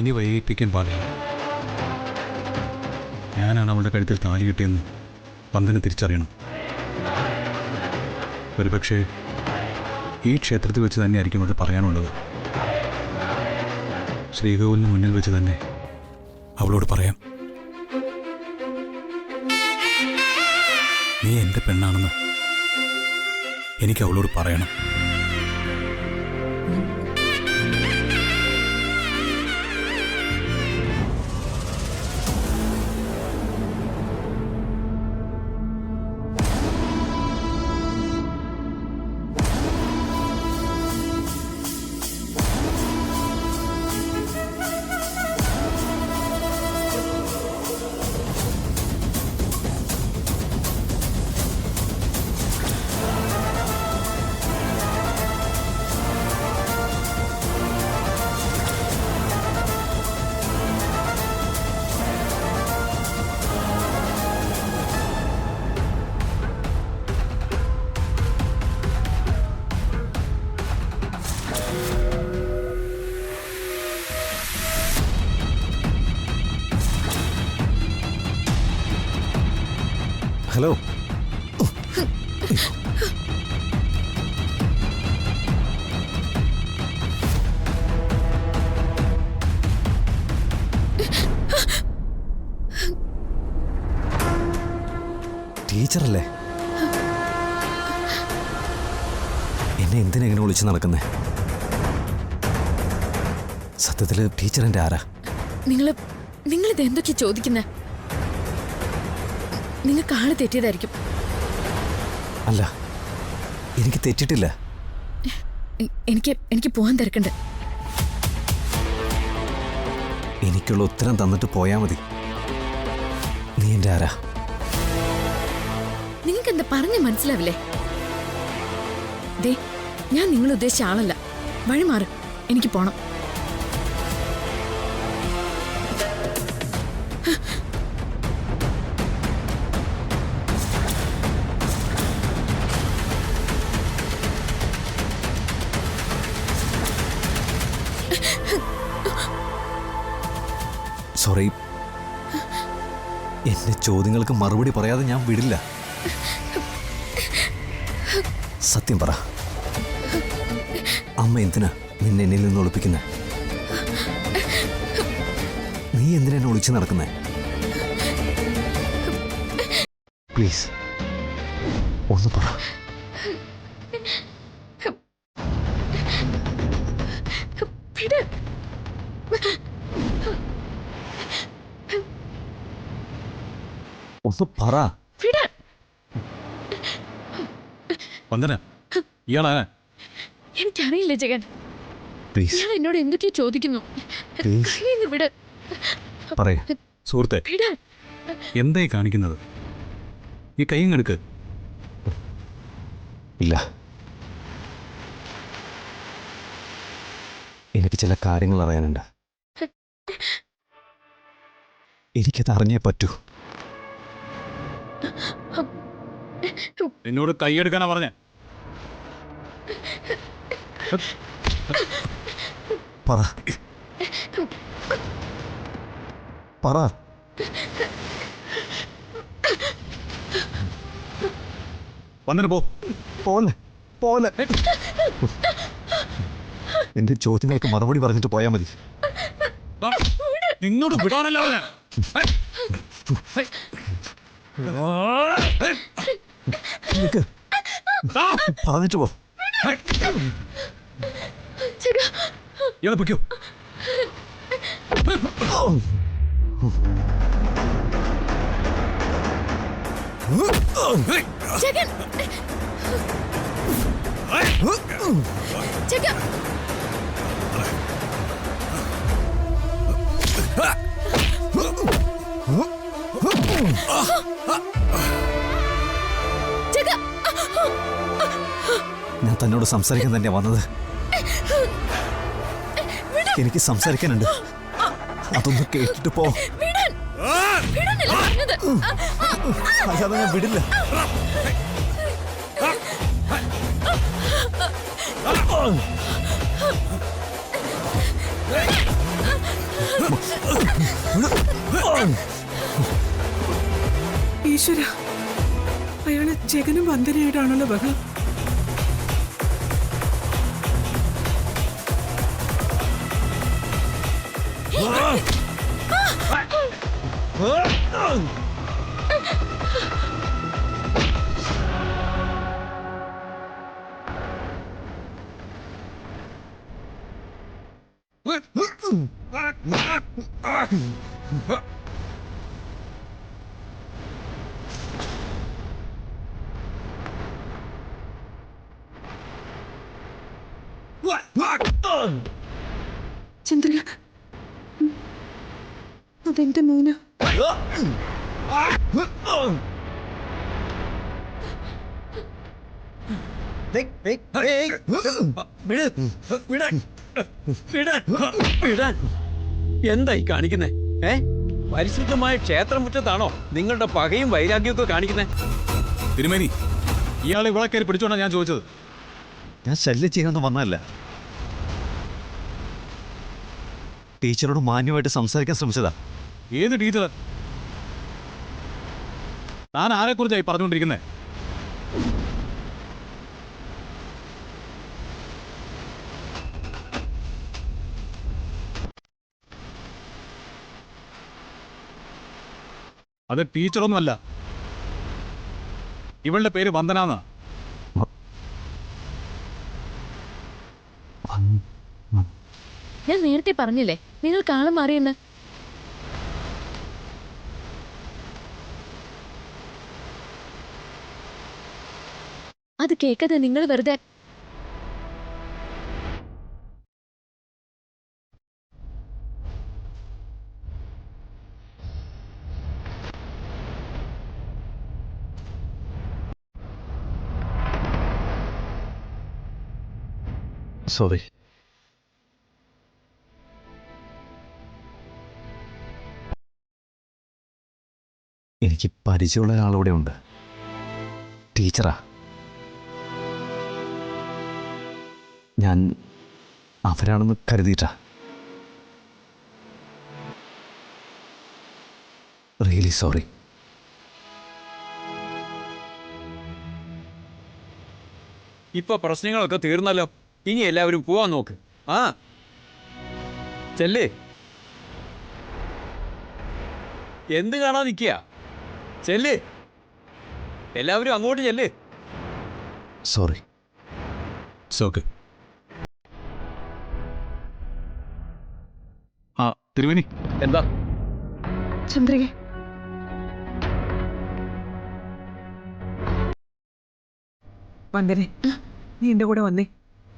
ഇനി വൈകിപ്പിക്കാൻ പാടില്ല. ഞാനാണ് അവളുടെ കഴുത്തിൽ താലി കിട്ടിയെന്ന് വന്ദന തിരിച്ചറിയണം. ഒരുപക്ഷെ ഈ ക്ഷേത്രത്തിൽ വെച്ച് തന്നെ ആയിരിക്കും അത് പറയാനുള്ളത്. ശ്രീകോവിലിന് മുന്നിൽ വെച്ച് തന്നെ അവളോട് പറയാം, നീ എൻ്റെ പെണ്ണാണെന്ന് എനിക്ക് അവളോട് പറയണം. ഹലോ, ടീച്ചറല്ലേ? എന്നെ എന്തിനെങ്ങനെ വിളിച്ച് നടക്കുന്നേ? സത്യത്തില് ടീച്ചർ എൻ്റെ ആരാ? നിങ്ങളിത് എന്തൊക്കെയാ ചോദിക്കുന്നേ? നിങ്ങൾക്ക് ആള് തെറ്റിയതായിരിക്കും. അല്ല, എനിക്ക് തെറ്റിട്ടില്ല. എനിക്ക് പോകാൻ തിരക്കുണ്ട്. എനിക്കുള്ള ഉത്തരം തന്നിട്ട് പോയാ മതി. നീ എൻ്റെ ആരാ? നിങ്ങൾക്ക് എന്താ പറഞ്ഞ മനസ്സിലാവില്ലേ? ദേ, ഞാൻ നിങ്ങൾ ഉദ്ദേശിച്ച ആളല്ല. വഴി മാറ്, എനിക്ക് പോണം. സോറി, എന്റെ ചോദ്യങ്ങൾക്ക് മറുപടി പറയാതെ ഞാൻ വിടില്ല. സത്യം പറ, അമ്മ എന്തിനാ നിന്നെ എന്നിൽ നിന്ന് ഒളിപ്പിക്കുന്നെ? നീ എന്തിനാ എന്നെ ഒളിച്ചു നടക്കുന്നേ? പ്ലീസ് ഒന്ന് പറ. ഒന്ന് പറ. വന്ദന, ഇയാളാ? എനിക്കറിയില്ല ജഗൻ. പ്ലീസ് ഇയാൾ എന്നോട് എന്തൊക്കെയോ ചോദിക്കുന്നു. പ്ലീസ് പറയ്. സുഹൃത്തെ, എന്തായി കാണിക്കുന്നത്? ഈ കൈ എടുക്ക്. ഇല്ല, എനിക്ക് ചില കാര്യങ്ങൾ അറിയാനുണ്ട്. എനിക്കത് അറിഞ്ഞേ പറ്റൂ. എന്നോട് കൈയെടുക്കാനാ പറഞ്ഞേ? പറ പറ. വന്നിട്ട് പോലെ പോലെ എന്റെ ചോദ്യങ്ങൾക്ക് മറുപടി പറഞ്ഞിട്ട് പോയാൽ മതി. നിന്നോട് വിടാനല്ല പറഞ്ഞിട്ട് പോ. ഇയാളെ പൊയ്ക്കോ. ജഗൻ, ജഗൻ, ജഗൻ. ഞാൻ തന്നോട് സംസാരിക്കാൻ തന്നെ വന്നത്. എനിക്ക് സംസാരിക്കാനുണ്ട്, അതൊന്ന് കേട്ടിട്ട് പോ. അല്ലാതെ ഞാൻ വിടില്ല. ഈശ്വര, അയാള് ജഗനും വന്ദനയായിട്ടാണല്ലോ ബഹളം. ചന്ദ്ര, അതെന്റെ മോന. എന്തായി കാണിക്കുന്നേ? പരിശുദ്ധമായ ക്ഷേത്രമുറ്റത്താണോ നിങ്ങളുടെ പകയും വൈരാഗ്യമൊക്കെ കാണിക്കുന്നേ? തിരുമേനി, ഇയാളെ ഇവിടെ കയറി പിടിച്ചോണ്ടാ ഞാൻ ചോദിച്ചത്. ഞാൻ ശല്യം ചെയ്യാനൊന്നും വന്നതല്ല. ടീച്ചറോട് മാന്യമായിട്ട് സംസാരിക്കാൻ ശ്രമിച്ചതാ. ഏത് ടീച്ചർ? താൻ ആരെക്കുറിച്ചായി പറഞ്ഞുകൊണ്ടിരിക്കുന്നേ? അത് ടീച്ചറൊന്നുമല്ല. ഇവളുടെ പേര് വന്ദനാന്നാ. ഞാൻ നേരത്തെ പറഞ്ഞില്ലേ നിങ്ങൾ കാളം മാറിയെന്ന്. അത് കേൾക്കാതെ നിങ്ങൾ വെറുതെ സോറി. എനിക്ക് പരിചയമുള്ള ഒരാളിവിടെ ഉണ്ട്. ടീച്ചറാ. ഞാൻ അവരാണെന്ന് കരുതിയിട്ടാ. Really sorry. ഇപ്പൊ പ്രശ്നങ്ങളൊക്കെ തീർന്നല്ലോ. ഇനി എല്ലാവരും പോവാൻ നോക്ക്. ആ ചെല്ലേ. എന്ത് കാണാൻ നിൽക്കുക? ചെല്ലേ, എല്ലാവരും അങ്ങോട്ട് ചെല്ലേ. സോറി. ഓക്കെ. ആ തിരുമേനി, എന്താ? ചന്ദ്രികെ, വന്ദനെ, നീ എന്റെ കൂടെ വന്നേ.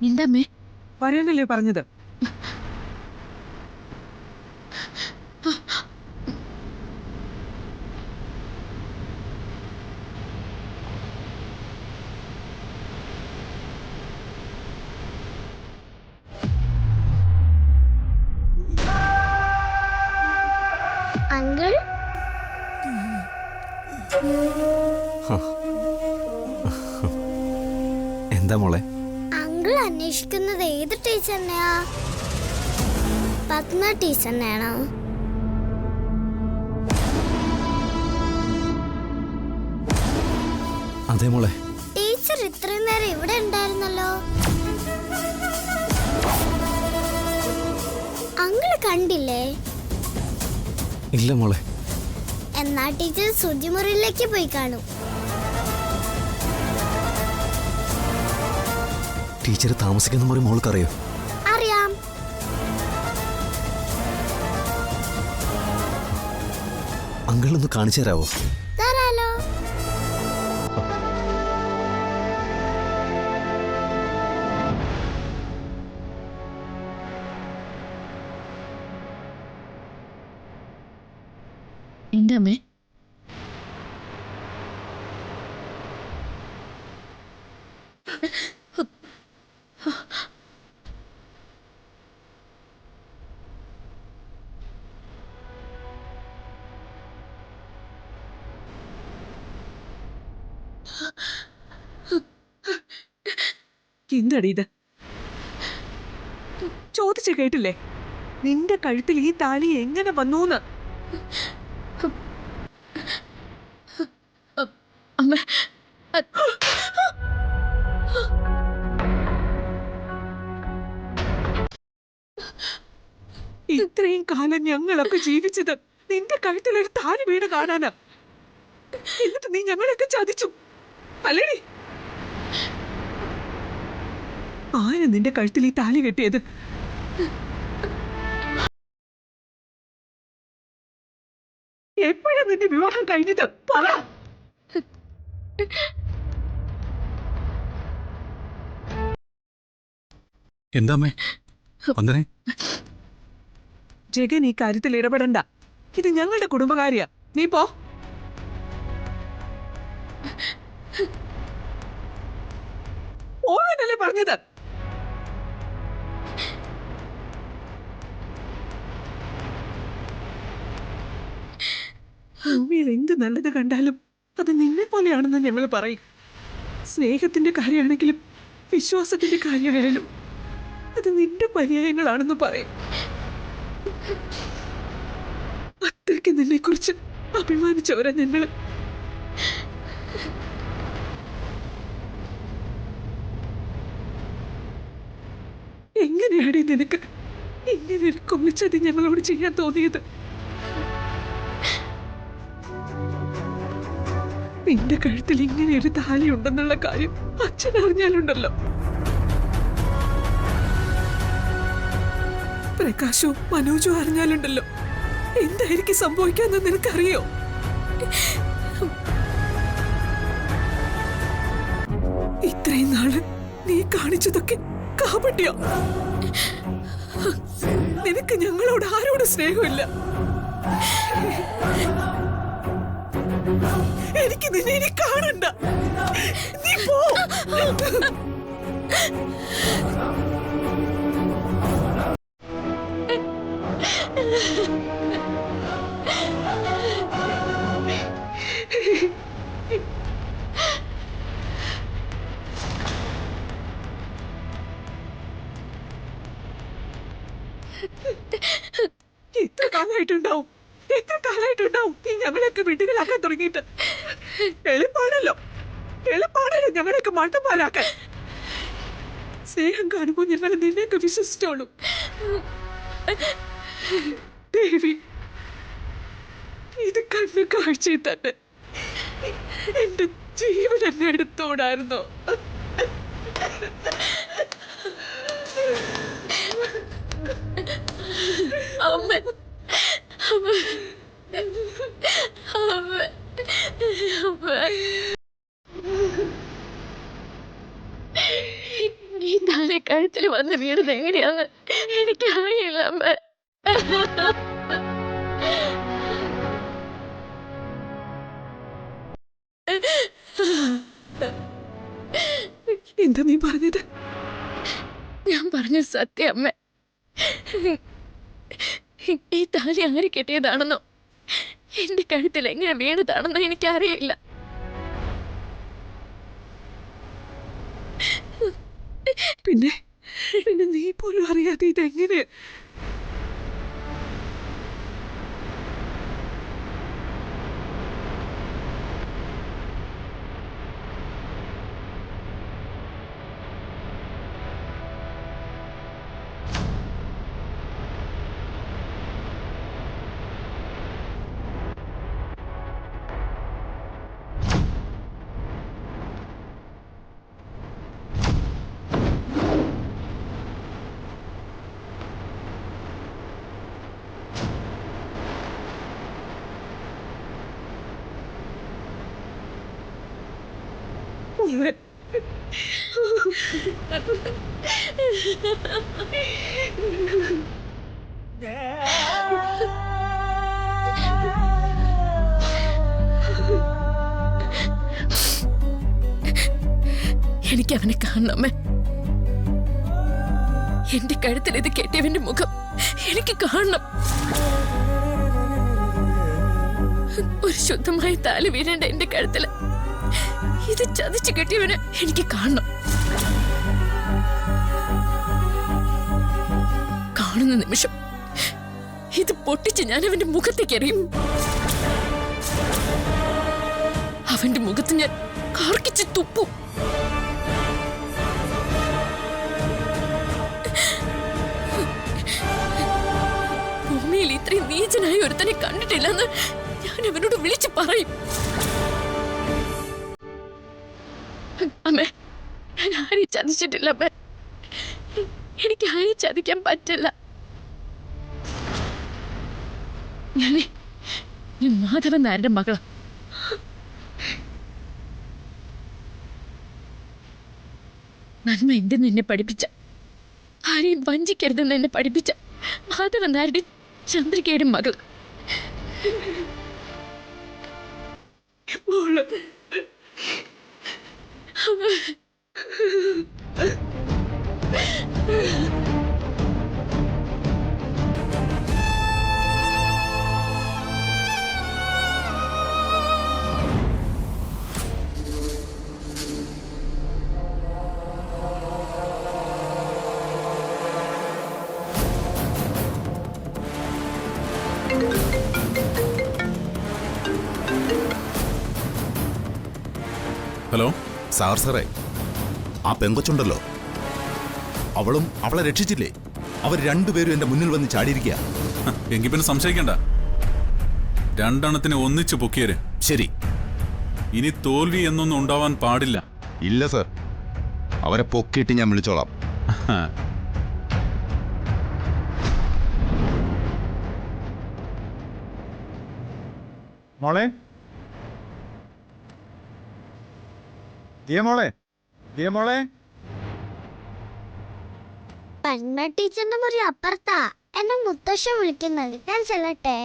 എന്താമ്മേ? വരാനല്ലേ പറഞ്ഞത്? അങ്കിൾ, എന്താ മോളെ? അങ്കിൾ അന്വേഷിക്കുന്നത് ഏത് ടീച്ചറിനെയാ? പത്മ ടീച്ചറിനെയാണോ? അതെ മോളെ. ടീച്ചർ ഇത്രയും നേരം ഇവിടെ ഉണ്ടായിരുന്നല്ലോ. അങ്കിള് കണ്ടില്ലേ? ഇല്ല മോളെ. എന്നാ ടീച്ചർ ശുചിമുറിയിലേക്ക് പോയി കാണും. ടീച്ചർ താമസിക്കുന്ന മുറി മോൾക്കറിയോ? അറിയാം. അങ്കിളൊന്ന് കാണിച്ചു തരാവോ? തരാലോ. എന്റെ അമ്മേ, എന്തടി ഇത്? ചോദിച്ച കേട്ടില്ലേ? നിന്റെ കഴുത്തിൽ ഈ താലി എങ്ങനെ വന്നൂന്ന്? അമ്മ ഇത്രയും കാലം ഞങ്ങളൊക്കെ ജീവിച്ചത് നിന്റെ കഴുത്തിൽ ഒരു താലി വീണ് കാണാനാ. എന്നിട്ട് നീ ഞങ്ങളൊക്കെ ചതിച്ചു അല്ലേടി? ആരാ നിന്റെ കഴുത്തിൽ ഈ താലി കെട്ടിയത്? എപ്പോഴാ നിന്റെ വിവാഹം കഴിഞ്ഞത്? പറ. എന്താ അമ്മേ? വന്ദനെ, ജഗൻ ഈ കാര്യത്തിൽ ഇടപെടണ്ട. ഇത് ഞങ്ങളുടെ കുടുംബകാര്യാ. നീ പോ. ഓനല്ലേ പറഞ്ഞത്? ഭൂമിയിൽ എന്ത് നല്ലത് കണ്ടാലും അത് നിന്നെ പോലെയാണെന്ന് ഞങ്ങൾ പറയും. സ്നേഹത്തിന്റെ കാര്യമാണെങ്കിലും വിശ്വാസത്തിന്റെ കാര്യമായാലും അത് നിന്റെ പര്യായങ്ങളാണെന്ന് പറയും. അത്രയ്ക്ക് നിന്നെ കുറിച്ച് അഭിമാനിച്ചവരാ ഞങ്ങള്. എങ്ങനെയാണ് നിനക്ക് ഇങ്ങനെ ഒരു കൊള്ളിച്ചത് ഞങ്ങളോട് ചെയ്യാൻ തോന്നിയത്? നിന്റെ കഴുത്തിൽ ഇങ്ങനെ ഒരു താലി ഉണ്ടെന്നുള്ള കാര്യം അച്ഛൻ അറിഞ്ഞാലുണ്ടല്ലോ, പ്രകാശവും മനോജും അറിഞ്ഞാലുണ്ടല്ലോ, എന്തായിരിക്കും സംഭവിക്കാന്ന് നിനക്കറിയോ? ഇത്രയും നാള് നീ കാണിച്ചതൊക്കെ കാപട്യോ? നിനക്ക് ഞങ്ങളോട് ആരോടും സ്നേഹമില്ല. എനിക്ക് നിന്നെ ഇനി കാണണ്ട. നീ പോ. എത്ര കാലമായിട്ടുണ്ടാവും നീ ഞങ്ങളെയൊക്കെ വീട്ടുകളാക്കാൻ തുടങ്ങിയിട്ട്? എളുപ്പാണല്ലോ ഞങ്ങളെയൊക്കെ മണ്ടന്മാരാക്കാൻ. സ്നേഹം കാണുമ്പോ ഞങ്ങൾ നിന്നെയൊക്കെ വിശ്വസിച്ചോളൂ. ദേവി, ഇത് കണ്ണ് കാഴ്ചയിൽ തന്നെ എന്റെ ജീവൻ എന്നെ എടുത്തോടായിരുന്നോ? ഈ താലി കഴുത്തിൽ വന്ന് വീണത് എങ്ങനെയാന്ന് എനിക്കറിയില്ല അമ്മ. എന്താ നീ പറഞ്ഞത്? ഞാൻ പറഞ്ഞ സത്യം അമ്മ. ഈ താലി ആര് കെട്ടിയതാണെന്നോ എന്റെ കഴുത്തിൽ എങ്ങനെ വീണതാണെന്നോ എനിക്കറിയില്ല. പിന്നെ നീ പോലും അറിയാതെ ഇതെങ്ങനെ? എനിക്ക് അവനെ കാണണമേ. എന്റെ കഴുത്തിൽ ഇത് കെട്ടിയവന്റെ മുഖം എനിക്ക് കാണണം. ഒരു ശുദ്ധമായ താലി വീഴേണ്ട എന്റെ കഴുത്തില് ഇത് ചതിച്ചു കെട്ടിയവന് എനിക്ക് കാണണം. കാണുന്ന നിമിഷം ഇത് പൊട്ടിച്ച് ഞാൻ അവന്റെ മുഖത്തേക്ക് എറിയും. അവന്റെ മുഖത്ത് ഞാൻ കാർക്കിച്ച് തുപ്പും. ഭൂമിയിൽ ഇത്രയും നീചനായ ഒരുത്തനെ കണ്ടിട്ടില്ലെന്ന് ഞാൻ അവനോട് വിളിച്ചു പറയും. അമ്മേ, ഞാൻ ആരെയും ചതിച്ചിട്ടില്ല അമ്മേ. എനിക്ക് ആരെയും ചതിക്കാൻ പറ്റില്ല. ഞാൻ മാധവൻ നായരുടെ മകളാ. നന്മ എന്തെന്ന് എന്നെ പഠിപ്പിച്ച, ആരെയും വഞ്ചിക്കരുതെന്ന് എന്നെ പഠിപ്പിച്ച മാധവൻ നായരുടെ ചന്ദ്രികയുടെ മകൾ. മോള് ഹലോ സാറേ, ആ പെങ്കൊച്ചുണ്ടല്ലോ, അവളും അവളെ രക്ഷിച്ചില്ലേ? അവർ രണ്ടുപേരും എന്റെ മുന്നിൽ വന്ന് ചാടിയിരിക്കുക. എങ്കിൽ പിന്നെ സംശയിക്കണ്ട. രണ്ടെണ്ണത്തിന് ഒന്നിച്ചു പൊക്കിയര്. ശരി. ഇനി തോൽവി എന്നൊന്നും ഉണ്ടാവാൻ പാടില്ല. ഇല്ല സർ, അവരെ പൊക്കിയിട്ട് ഞാൻ വിളിച്ചോളാം. മോളെ, ദിയ മോളെ, ദിയ മോളെ. പന്മ ടീച്ചറിന്റെ മുറി അപ്പുറത്താ. എന്നെ മുത്തശ്ശൻ വിളിക്കുന്നത്. ഞാൻ ചെല്ലട്ടെ?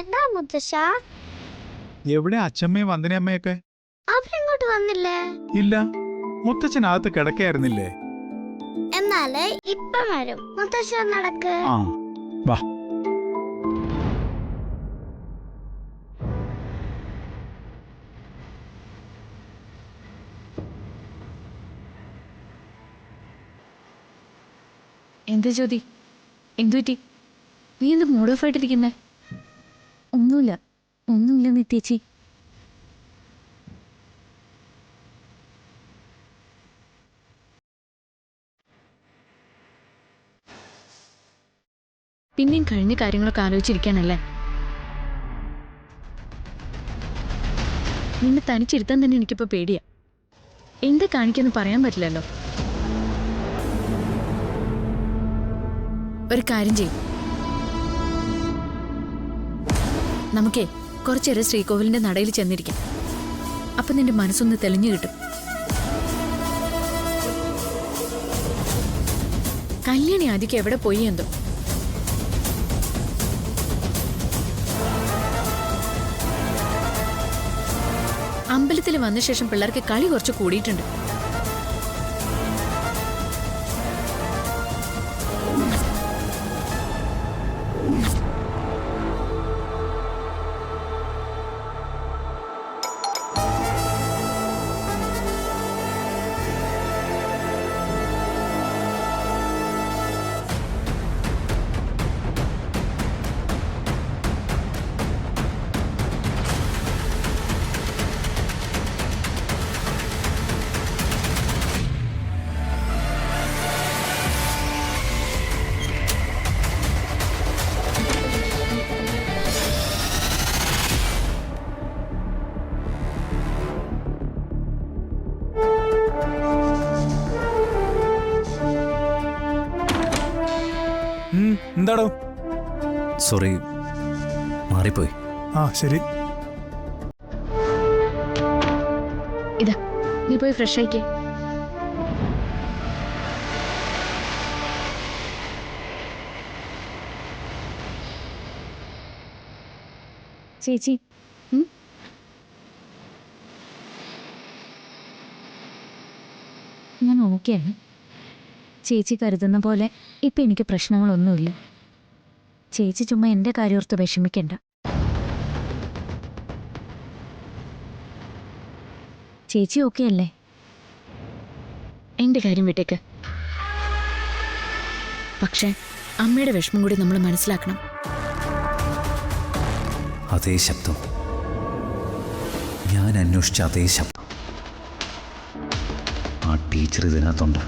എന്താ മുത്തശ്ശ? എവിടെ അച്ഛമ്മയും വന്ദനയമ്മയൊക്കെ? അവരിങ്ങോട്ട് വന്നില്ലേ? ഇല്ല, മുത്തച്ഛനകത്ത് കിടക്കായിരുന്നില്ലേ? എന്നാല് ഇപ്പം വരും. മുത്തശ്ശൻ നടക്ക്. ആ, വാ. എന്താ ജ്യോതി, എന്തുപറ്റി? നീ എന്ത് മൂഡ് ഓഫ് ആയിട്ടിരിക്കുന്നേ? ഒന്നുമില്ല, ഒന്നുമില്ല നിത്യേച്ചി. പിന്നെയും കഴിഞ്ഞ കാര്യങ്ങളൊക്കെ ആലോചിച്ചിരിക്കാനല്ലേ? നിന്നെ തനിച്ചിരുത്താൻ തന്നെ എനിക്കിപ്പോ പേടിയാ. എന്താ കാണിക്കാന്ന് പറയാൻ പറ്റില്ലല്ലോ. ഒരു കാര്യം ചെയ്യും, നമുക്കേ കുറച്ചേരം ശ്രീകോവിലിന്റെ നടയിൽ ചെന്നിരിക്കാം. അപ്പൊ നിന്റെ മനസ്സൊന്ന് തെളിഞ്ഞു കിട്ടും. കല്യാണി ആദ്യം എവിടെ പോയി എന്തോ. അമ്പലത്തിൽ വന്ന ശേഷം പിള്ളേർക്ക് കളി കുറച്ച് കൂടിയിട്ടുണ്ട്. എന്താടോ? സോറി, മാറിപ്പോയി. ആ ശരി. ഇതാ, നീ പോയി ഫ്രഷ് ആയിക്കേ. ചേച്ചി, ഞാൻ ഓക്കെയാണ്. ചേച്ചി കരുതുന്ന പോലെ ഇപ്പം എനിക്ക് പ്രശ്നങ്ങളൊന്നുമില്ല. ചേച്ചി ചുമ്മാ എൻ്റെ കാര്യോർത്ത് വിഷമിക്കണ്ട. ചേച്ചി ഓക്കെ അല്ലേ? എൻ്റെ കാര്യം വിട്ടേക്ക്. പക്ഷേ അമ്മയുടെ വിഷമം കൂടി നമ്മൾ മനസ്സിലാക്കണം. അതേ ശബ്ദം, ഞാൻ അന്വേഷിച്ച അതേ ശബ്ദം. ആ ടീച്ചർ ഇതിനകത്തുണ്ട്.